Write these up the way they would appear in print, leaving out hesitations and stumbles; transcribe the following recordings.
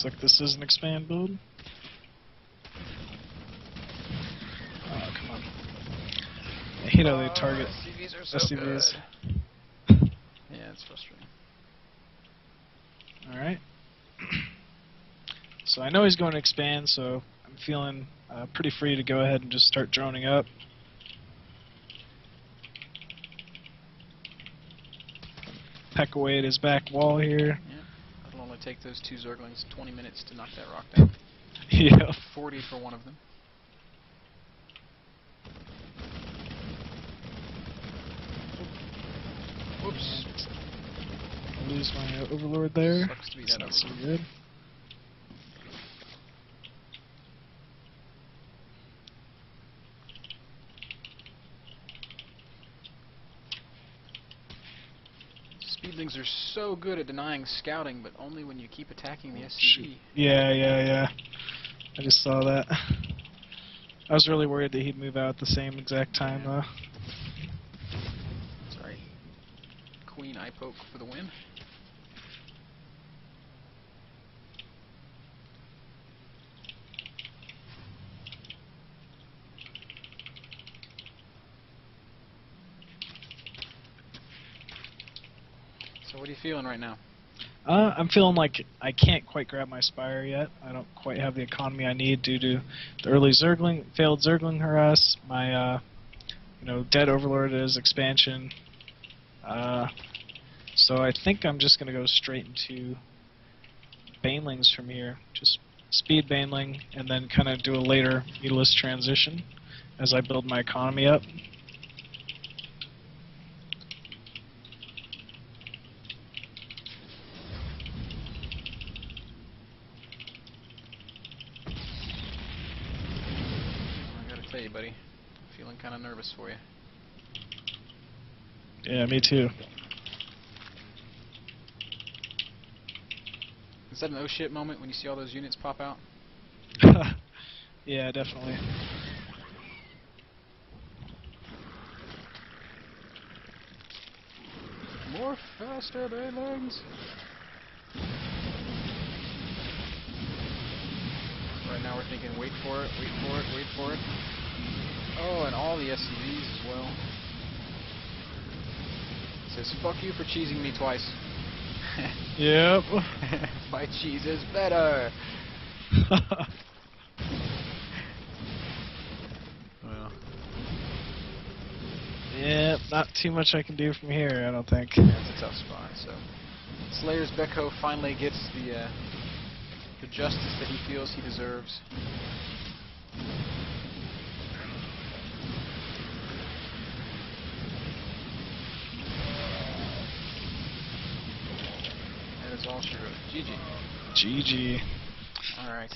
Looks like this is an expand build. Oh, come on. I hate how they target SCVs are so SCVs. good. Yeah, it's frustrating. Alright. So I know he's going to expand, so I'm feeling pretty free to go ahead and just start droning up. Peck away at his back wall here. Yeah, it'll only take those 2 Zerglings 20 minutes to knock that rock down. Yeah. 40 for one of them. Whoops. Lose my overlord there. Sucks to be It's that not so overlord. good. Speedlings are so good at denying scouting, but only when you keep attacking the Shoot. SCV. Yeah. I just saw that. I was really worried that he'd move out at the same exact time, though. Sorry. Queen eye poke for the win. So what are you feeling right now? I'm feeling like I can't quite grab my Spire yet. I don't quite have the economy I need due to the early failed Zergling harass, my dead Overlord is expansion. So I think I'm just going to go straight into Banelings from here. Just speed Baneling and then kind of do a later Mutalisk transition as I build my economy up. I gotta tell you, buddy, I'm feeling kind of nervous for you. Yeah, me too. Is that an oh shit moment when you see all those units pop out? Yeah, definitely. More faster, Banelings! Right now we're thinking, wait for it, wait for it, wait for it. Oh, and all the SCVs as well. Says, fuck you for cheesing me twice. Yep. My cheese is better! Well. Yeah, not too much I can do from here, I don't think. Yeah, it's a tough spot, so... Slayer's Beko finally gets the justice that he feels he deserves. That is all she wrote. GG. GG. Alright.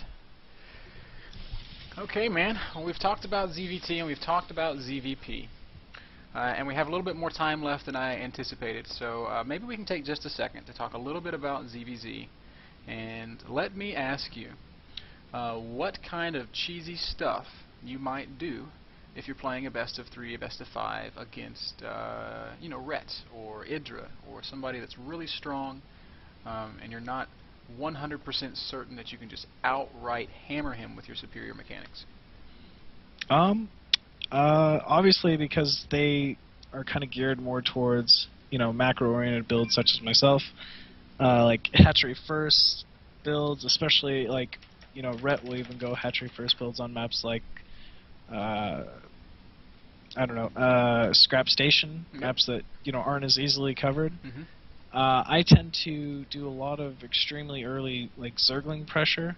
Okay, man. Well, we've talked about ZVT and we've talked about ZVP. And we have a little bit more time left than I anticipated, so maybe we can take just a second to talk a little bit about ZVZ. And let me ask you, what kind of cheesy stuff you might do if you're playing a best of 3, a best of 5 against, Ret or Idra or somebody that's really strong, and you're not 100% certain that you can just outright hammer him with your superior mechanics. Obviously because they are kind of geared more towards, macro-oriented builds such as myself, like hatchery first builds, especially like, Ret will even go hatchery first builds on maps like, Scrap Station, maps that, aren't as easily covered. Mm-hmm. I tend to do a lot of extremely early, like, Zergling pressure,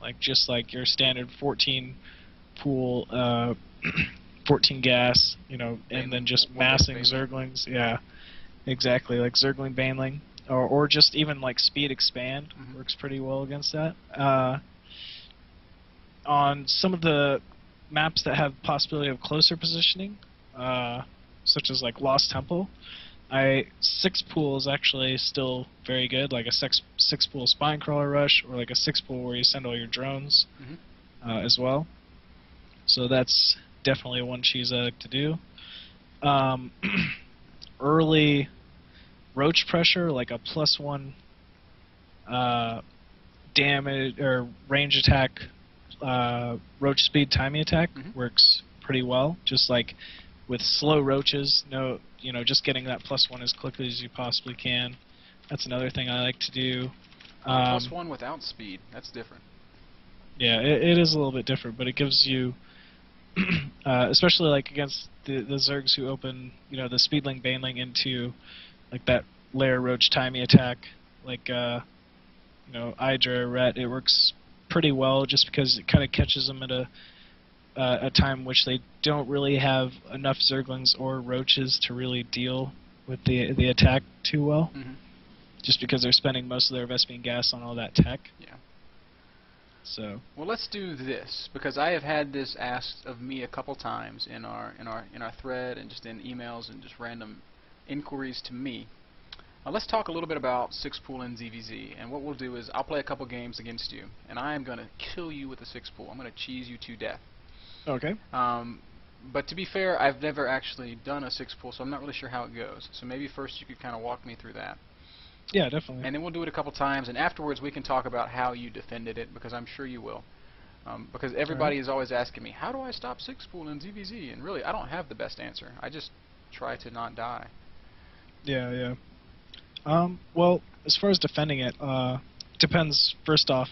like just like your standard 14 pool, 14 gas, and then just massing Zerglings. Yeah, exactly, like Zergling Baneling, or just even like speed expand works pretty well against that. On some of the maps that have possibility of closer positioning, such as like Lost Temple, 6 pool is actually still very good, like a 6 pool Spinecrawler rush, or like a 6 pool where you send all your drones as well. So that's definitely one cheese I like to do. Early roach pressure, like a +1 damage or range attack, roach speed timing attack works pretty well. Just like with slow roaches, just getting that +1 as quickly as you possibly can. That's another thing I like to do. +1 without speed. That's different. Yeah, it is a little bit different, but it gives you, especially like against the Zergs who open, the Speedling Baneling into like that layer roach timing attack, like Hydra, Ret. It works pretty well just because it kind of catches them at a time which they don't really have enough Zerglings or roaches to really deal with the attack too well. Just because they're spending most of their Vespene gas on all that tech. Yeah. So. Well, let's do this because I have had this asked of me a couple times in our thread and just in emails and just random inquiries to me. Let's talk a little bit about 6-pool and ZVZ, and what we'll do is I'll play a couple games against you, and I am going to kill you with a 6-pool. I'm going to cheese you to death. Okay. But to be fair, I've never actually done a 6-pool, so I'm not really sure how it goes. So maybe first you could kind of walk me through that. Yeah, definitely. And then we'll do it a couple times, and afterwards we can talk about how you defended it, because I'm sure you will. Because everybody is always asking me, how do I stop 6-pool in ZVZ? And really, I don't have the best answer. I just try to not die. Yeah. Well, as far as defending it, depends first off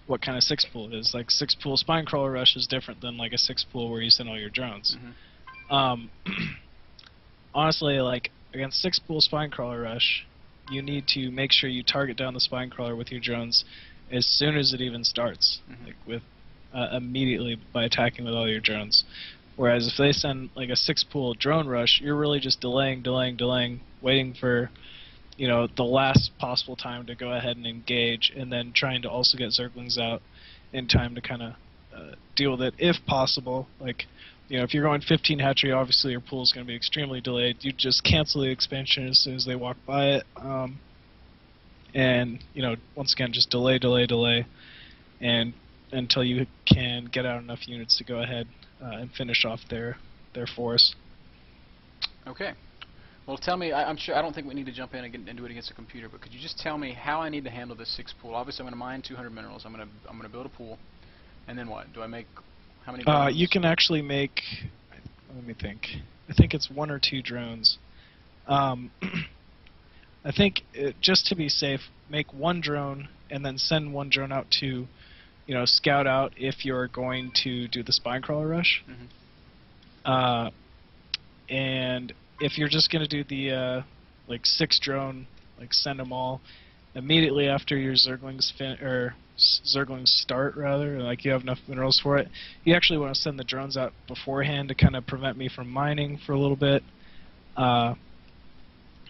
what kind of 6-pool it is. Like 6-pool Spinecrawler Rush is different than like a 6-pool where you send all your drones. Honestly, like against 6-pool Spinecrawler Rush, you need to make sure you target down the Spinecrawler with your drones as soon as it even starts, like with immediately by attacking with all your drones. Whereas if they send like a 6-pool drone rush, you're really just delaying, waiting for the last possible time to go ahead and engage, and then trying to also get Zerglings out in time to kind of deal with it, if possible. Like, if you're going 15 hatchery, obviously your pool is going to be extremely delayed. You just cancel the expansion as soon as they walk by it, and once again, just delay, and until you can get out enough units to go ahead and finish off their force. Okay. Well, tell me, I'm sure, I don't think we need to jump in and do it against a computer, but could you just tell me how I need to handle this 6-pool? Obviously, I'm going to mine 200 minerals. I'm going to build a pool, and then what? Do I make how many drones? You can actually make, let me think. I think it's 1 or 2 drones. I think, just to be safe, make 1 drone, and then send 1 drone out to, scout out if you're going to do the Spinecrawler Rush. And if you're just going to do the like 6 drone, like send them all immediately after your Zerglings Zerglings start, rather, like you have enough minerals for it, you actually want to send the drones out beforehand to kind of prevent me from mining for a little bit, and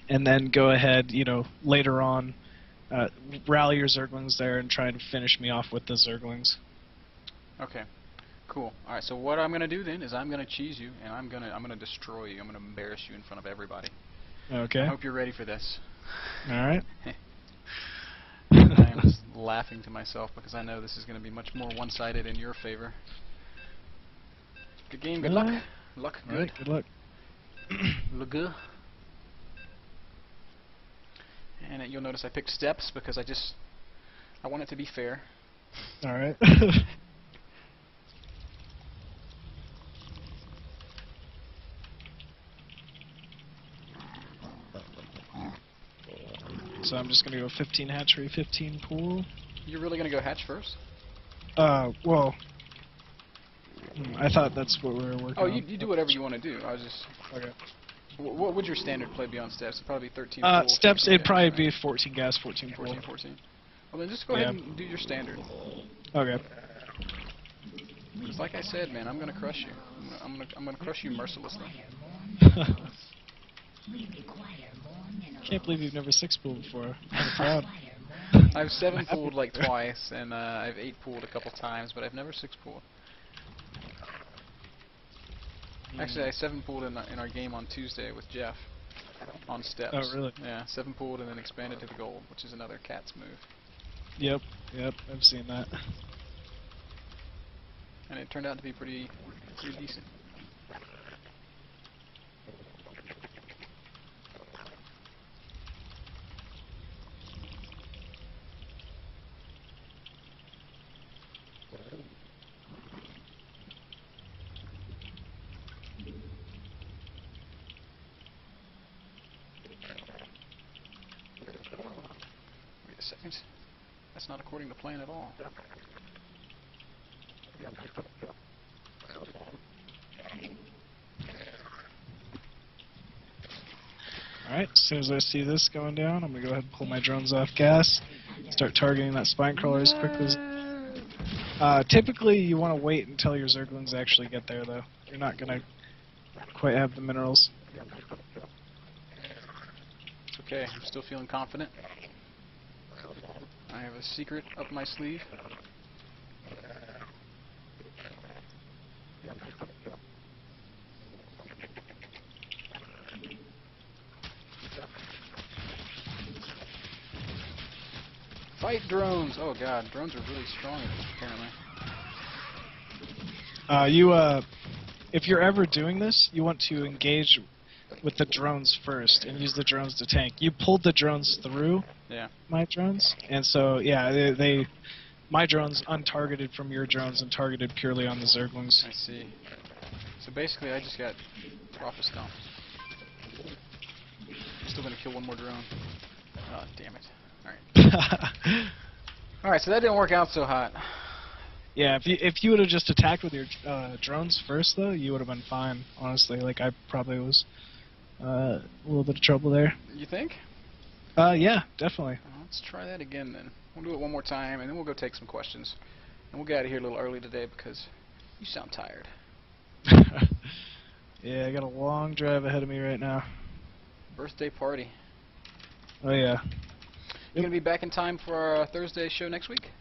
then go ahead, later on, rally your Zerglings there and try and finish me off with the Zerglings. Okay. Cool. All right. So what I'm going to do then is I'm going to cheese you, and I'm going to destroy you. I'm going to embarrass you in front of everybody. Okay. I hope you're ready for this. All right. I am just laughing to myself because I know this is going to be much more one-sided in your favor. Good game. Good luck. Luck. Good. All right, good luck. Look good. And you'll notice I picked steps because I want it to be fair. All right. So I'm just going to go 15 hatchery, 15 pool. You're really going to go hatch first? Well, I thought that's what we were working on. Oh, you do whatever you want to do. I was just... Okay. What would your standard play be on steps? It'd probably be 13 pool. Steps, it'd probably be right? 14 gas, 14 pool. 14. Well, then just go ahead and do your standard. Okay. Because like I said, man, I'm going to crush you. I'm gonna crush you mercilessly. Can't believe you've never 6-pooled before. I'm proud. I've 7-pooled like twice, and I've 8-pooled a couple times, but I've never 6-pooled. Actually, I 7-pooled in our game on Tuesday with Jeff on steps. Oh, really? Yeah, 7-pooled and then expanded to the gold, which is another cat's move. Yep, I've seen that. And it turned out to be pretty decent. second. That's not according to plan at all. Alright, as soon as I see this going down, I'm going to go ahead and pull my drones off gas. Start targeting that spine crawler as quickly as... typically, you want to wait until your Zerglings actually get there, though. You're not going to quite have the minerals. It's okay, I'm still feeling confident. I have a secret up my sleeve. Fight drones! Oh god, drones are really strong apparently. If you're ever doing this, you want to engage with the drones first and use the drones to tank. You pulled the drones through my drones, and so yeah, my drones untargeted from your drones and targeted purely on the Zerglings. I see. So basically, I just got Prophet Stomp. Still gonna kill one more drone. Oh damn it! All right. All right, so that didn't work out so hot. Yeah, if you would have just attacked with your drones first, though, you would have been fine. Honestly, like I probably was a little bit of trouble there. You think? Yeah, definitely. Well, let's try that again then. We'll do it one more time, and then we'll go take some questions. And we'll get out of here a little early today because you sound tired. Yeah, I got a long drive ahead of me right now. Birthday party. Oh yeah. You gonna be back in time for our Thursday show next week?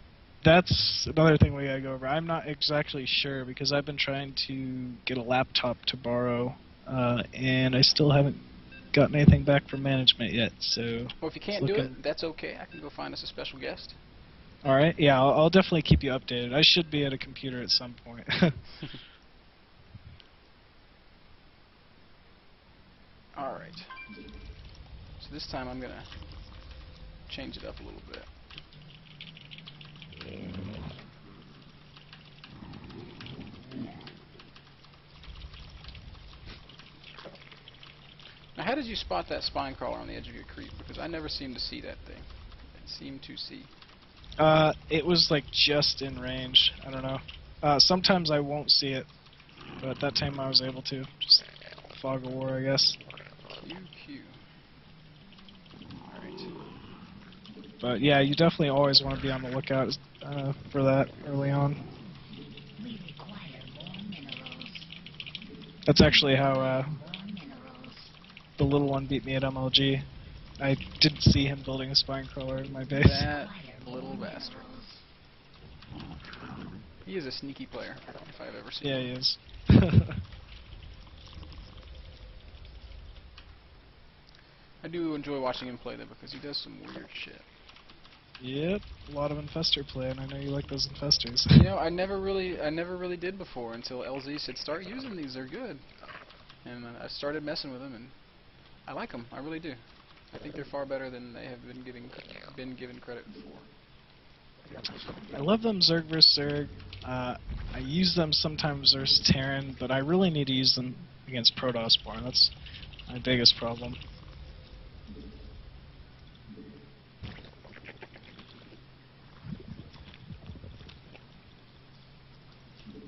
That's another thing we gotta go over. I'm not exactly sure because I've been trying to get a laptop to borrow, and I still haven't gotten anything back from management yet. So. Well, if you can't do it, that's okay. I can go find us a special guest. All right. Yeah, I'll definitely keep you updated. I should be at a computer at some point. All right. So this time I'm gonna change it up a little bit. Now, how did you spot that spine crawler on the edge of your creep? Because I never seem to see that thing. It seemed to see. It was like just in range. I don't know. Sometimes I won't see it, but at that time I was able to. Just fog of war, I guess. QQ. Alright. But yeah, you definitely always want to be on the lookout for that early on. We require more minerals. That's actually how More minerals. the little one beat me at MLG. I didn't see him building a spine crawler in my base. That little bastard. He is a sneaky player, if I've ever seen Yeah, him. he is. I do enjoy watching him play though because he does some weird shit. Yep, a lot of infestor play, and I know you like those infestors. You know, I never really did before until LZ said start using these. They're good, and I started messing with them, and I like them. I really do. I think they're far better than they have been given credit for. I love them Zerg vs Zerg. I use them sometimes versus Terran, but I really need to use them against Protossborn. That's my biggest problem.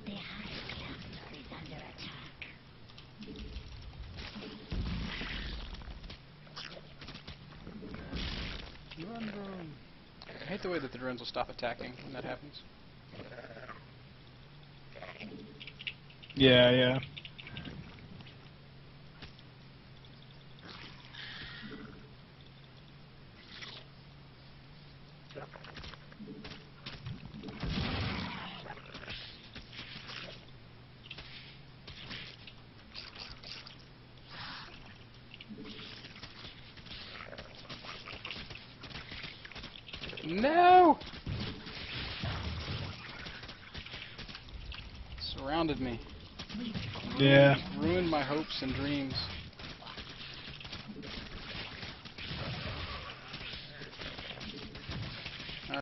The high cluster is under attack. Run, drone. I hate the way that the drones will stop attacking when that happens. Yeah, yeah. No! Surrounded me. Yeah. Ruined my hopes and dreams.